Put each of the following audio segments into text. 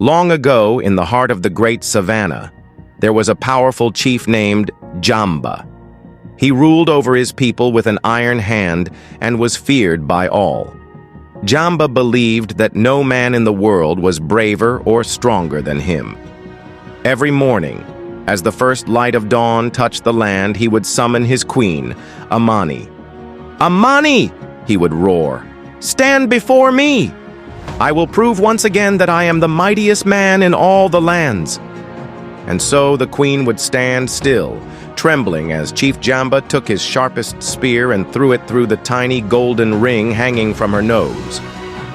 Long ago, in the heart of the great savanna, there was a powerful chief named Jamba. He ruled over his people with an iron hand and was feared by all. Jamba believed that no man in the world was braver or stronger than him. Every morning, as the first light of dawn touched the land, he would summon his queen, Amani. "Amani!" he would roar. "Stand before me! I will prove once again that I am the mightiest man in all the lands." And so the queen would stand still, trembling as Chief Jamba took his sharpest spear and threw it through the tiny golden ring hanging from her nose.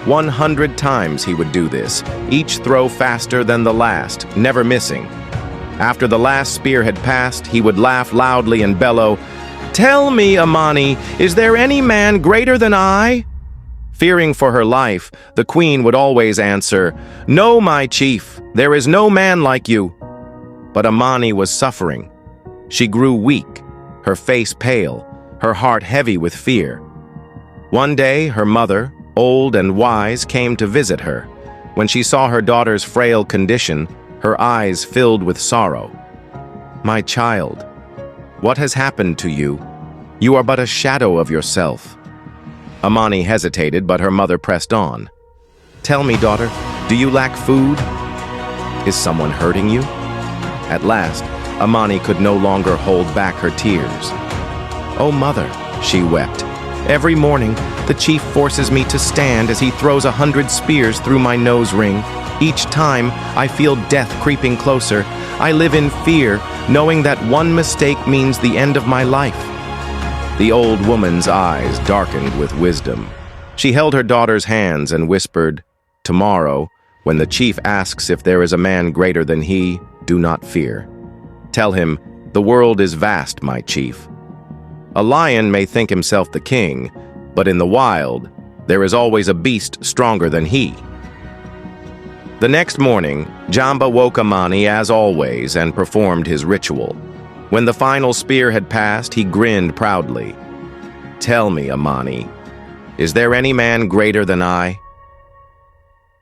100 times he would do this, each throw faster than the last, never missing. After the last spear had passed, he would laugh loudly and bellow, "Tell me, Amani, is there any man greater than I?" Fearing for her life, the queen would always answer, "No, my chief, there is no man like you." But Amani was suffering. She grew weak, her face pale, her heart heavy with fear. One day, her mother, old and wise, came to visit her. When she saw her daughter's frail condition, her eyes filled with sorrow. "My child, what has happened to you? You are but a shadow of yourself." Amani hesitated, but her mother pressed on. "Tell me, daughter, do you lack food? Is someone hurting you?" At last, Amani could no longer hold back her tears. "Oh, mother," she wept, "every morning the chief forces me to stand as he throws 100 spears through my nose ring. Each time I feel death creeping closer. I live in fear, knowing that one mistake means the end of my life." The old woman's eyes darkened with wisdom. She held her daughter's hands and whispered, "Tomorrow, when the chief asks if there is a man greater than he, do not fear. Tell him, the world is vast, my chief. A lion may think himself the king, but in the wild, there is always a beast stronger than he." The next morning, Jamba woke Amani as always and performed his ritual. When the final spear had passed, he grinned proudly. "Tell me, Amani, is there any man greater than I?"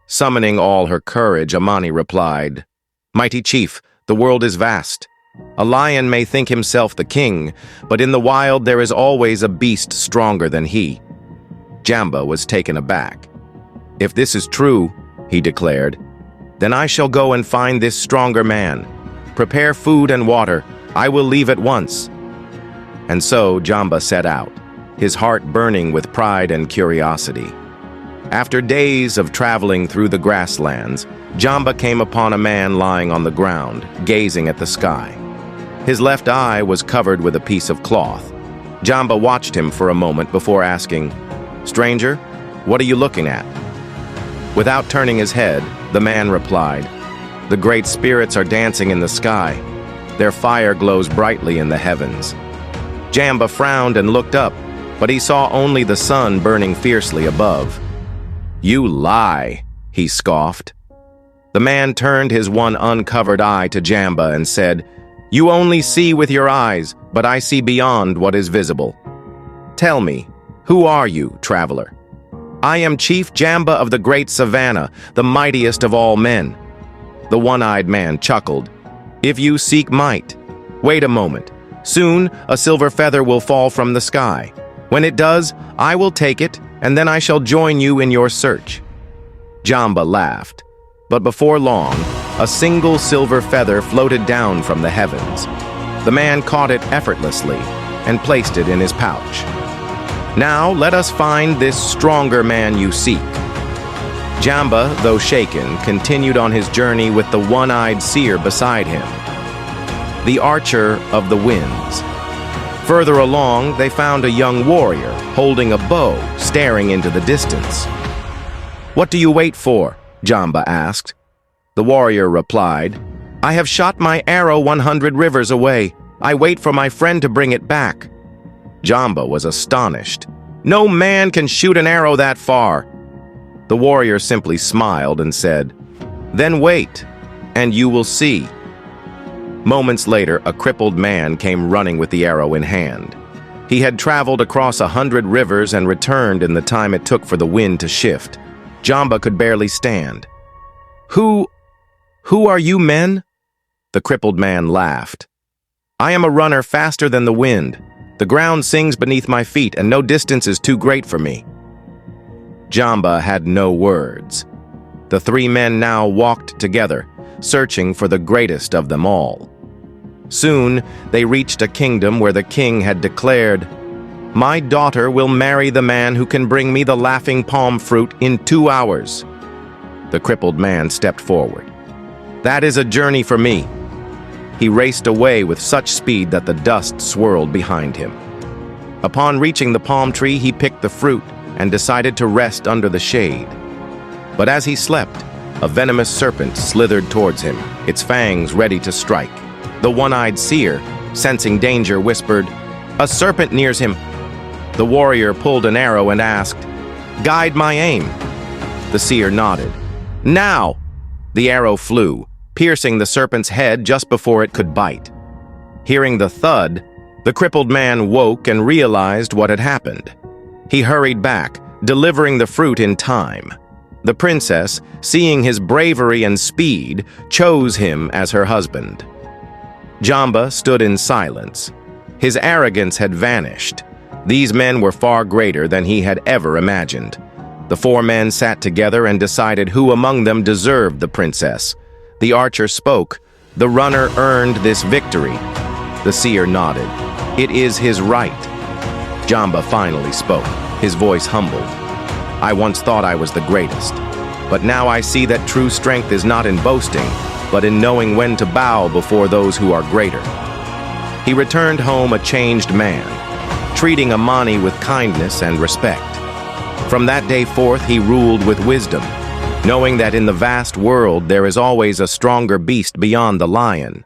Summoning all her courage, Amani replied, "Mighty chief, the world is vast. A lion may think himself the king, but in the wild there is always a beast stronger than he." Jamba was taken aback. "If this is true," he declared, "then I shall go and find this stronger man. Prepare food and water. I will leave at once." And so Jamba set out, his heart burning with pride and curiosity. After days of traveling through the grasslands, Jamba came upon a man lying on the ground, gazing at the sky. His left eye was covered with a piece of cloth. Jamba watched him for a moment before asking, "Stranger, what are you looking at?" Without turning his head, the man replied, "The great spirits are dancing in the sky. Their fire glows brightly in the heavens." Jamba frowned and looked up, but he saw only the sun burning fiercely above. "You lie," he scoffed. The man turned his one uncovered eye to Jamba and said, "You only see with your eyes, but I see beyond what is visible. Tell me, who are you, traveler?" "I am Chief Jamba of the great savanna, the mightiest of all men." The one-eyed man chuckled. "If you seek might, wait a moment. Soon a silver feather will fall from the sky. When it does, I will take it, and then I shall join you in your search." Jamba laughed, but before long, a single silver feather floated down from the heavens. The man caught it effortlessly and placed it in his pouch. "Now let us find this stronger man you seek." Jamba, though shaken, continued on his journey with the one-eyed seer beside him, the archer of the winds. Further along, they found a young warrior holding a bow, staring into the distance. "What do you wait for?" Jamba asked. The warrior replied, "I have shot my arrow 100 rivers away. I wait for my friend to bring it back." Jamba was astonished. "No man can shoot an arrow that far." The warrior simply smiled and said, "Then wait, and you will see." Moments later, a crippled man came running with the arrow in hand. He had traveled across 100 rivers and returned in the time it took for the wind to shift. Jamba could barely stand. "Who "Who are you, men?" The crippled man laughed. "I am a runner faster than the wind. The ground sings beneath my feet, and no distance is too great for me." Jamba had no words. The three men now walked together, searching for the greatest of them all. Soon, they reached a kingdom where the king had declared, "My daughter will marry the man who can bring me the laughing palm fruit in 2 hours." The crippled man stepped forward. "That is a journey for me." He raced away with such speed that the dust swirled behind him. Upon reaching the palm tree, he picked the fruit and decided to rest under the shade. But as he slept, a venomous serpent slithered towards him, its fangs ready to strike. The one-eyed seer, sensing danger, whispered, "A serpent nears him." The warrior pulled an arrow and asked, "Guide my aim." The seer nodded. "Now!" The arrow flew, piercing the serpent's head just before it could bite. Hearing the thud, the crippled man woke and realized what had happened. He hurried back, delivering the fruit in time. The princess, seeing his bravery and speed, chose him as her husband. Jamba stood in silence. His arrogance had vanished. These men were far greater than he had ever imagined. The four men sat together and decided who among them deserved the princess. The archer spoke. "The runner earned this victory." The seer nodded. "It is his right." Jamba finally spoke, his voice humbled. "I once thought I was the greatest, but now I see that true strength is not in boasting, but in knowing when to bow before those who are greater." He returned home a changed man, treating Amani with kindness and respect. From that day forth, he ruled with wisdom, knowing that in the vast world there is always a stronger beast beyond the lion.